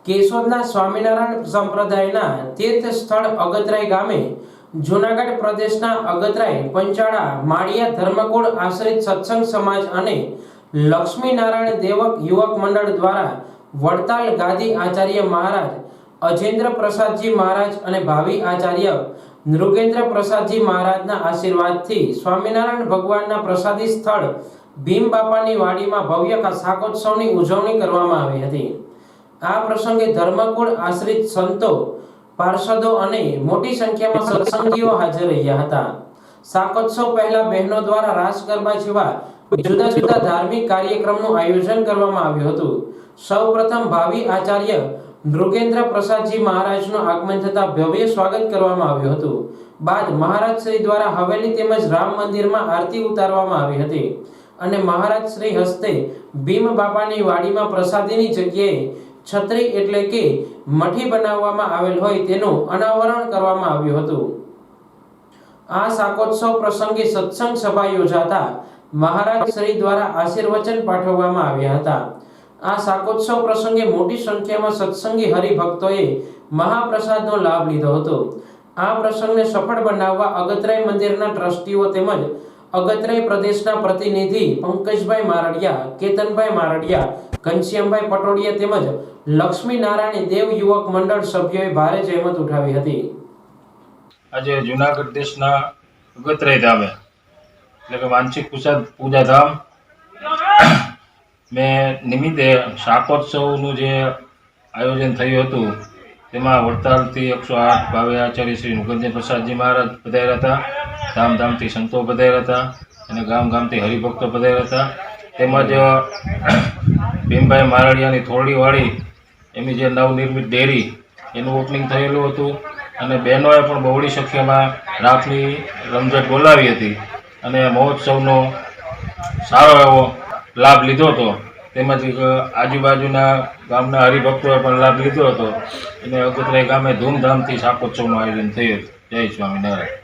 કેશોદના સ્વામિનારાયણ સંપ્રદાયના તીર્થ સ્થળ અગતરાય ગામે જૂનાગઢ પ્રદેશના અગતરાય પંચાળા માળિયા ધર્મકુળ આશ્રિત સત્સંગ સમાજ અને લક્ષ્મીનારાયણ દેવક યુવક મંડળ દ્વારા વડતાલ ગાદી આચાર્ય મહારાજ અજેન્દ્ર પ્રસાદજી મહારાજ અને ભાવિ આચાર્ય નૃગેન્દ્ર પ્રસાદજી મહારાજના આશીર્વાદથી સ્વામિનારાયણ ભગવાનના પ્રસાદી સ્થળ ભીમ બાપાની વાડીમાં ભવ્ય શાકોત્સવની ઉજવણી કરવામાં આવી હતી। આ પ્રસંગે ધર્મકુળ આશ્રિત સંતો, પાર્ષદો અને મોટી સંખ્યામાં સત્સંગીઓ હાજર રહ્યા હતા। શાકોત્સવ પહેલા બહેનો દ્વારા રાસ ગરબા જેવા જુદા જુદા ધાર્મિક કાર્યક્રમનું આયોજન કરવામાં આવ્યું હતું। સૌપ્રથમ ભાવિ આચાર્ય નૃગેન્દ્ર પ્રસાદજી મહારાજનું આગમન થતા ભવ્ય સ્વાગત કરવામાં આવ્યું હતું। બાદ મહારાજ શ્રી દ્વારા હવેલી તેમજ રામ મંદિરમાં આરતી ઉતારવામાં આવી હતી અને મહારાજ શ્રી હસ્તે ભીમ બાપાની વાડીમાં પ્રસાદીની જગ્યાએ છત્રી એટલે કે મઠી બનાવવામાં આવેલ હોય તેનું અનાવરણ કરવામાં આવ્યું હતું। આ શાકોત્સવ પ્રસંગે સત્સંગ સભા યોજાતા મહારાજ શ્રી દ્વારા આશીર્વચન પાઠવવામાં આવ્યા હતા। આ શાકોત્સવ પ્રસંગે મોટી સંખ્યામાં સત્સંગી હરિભક્તોએ મહાપ્રસાદનો લાભ લીધો હતો। આ પ્રસંગને સફળ બનાવવા અગતરાય મંદિરના ટ્રસ્ટીઓ તેમજ અગતરાય પ્રદેશના પ્રતિનિધિ પંકજભાઈ મારડિયા, કેતનભાઈ મારડિયા, ઘનશ્યામભાઈ પટોડિયા તેમજ લક્ષ્મીનારાયણ દેવ યુવક મંડળ સભ્યોએ ભારે જહેમત ઉઠાવી હતી। આજે જૂનાગઢ દેશના અગતરાય ધામે એટલે કે વાંચિક પૂજા ધામ મેં નિમિત્તે શાકોત્સવનું જે આયોજન થયું હતું તેમાં વડતાલથી 108 ભાવે આચાર્ય શ્રી નૃગેન્દ્ર પ્રસાદજી મહારાજ પધાર્યા હતા। ધામધામથી સંતો પધાર્યા હતા અને ગામ ગામથી હરિભક્તો પધાર્યા હતા। તેમજ ભીમભાઈ મારડિયાની થોરડીવાળી એમની જે નવનિર્મિત ડેરી એનું ઓપનિંગ થયેલું હતું અને બહેનોએ પણ બહોળી સંખ્યામાં રાસની રમઝટ બોલાવી હતી અને મહોત્સવનો સારો એવો લાભ લીધો હતો। તેમજ આજુબાજુના ગામના હરિભક્તોએ પણ લાભ લીધો હતો અને અગતરાય ગામે ધૂમધામથી શાકોત્સવનું આયોજન થયું। જય સ્વામિનારાયણ।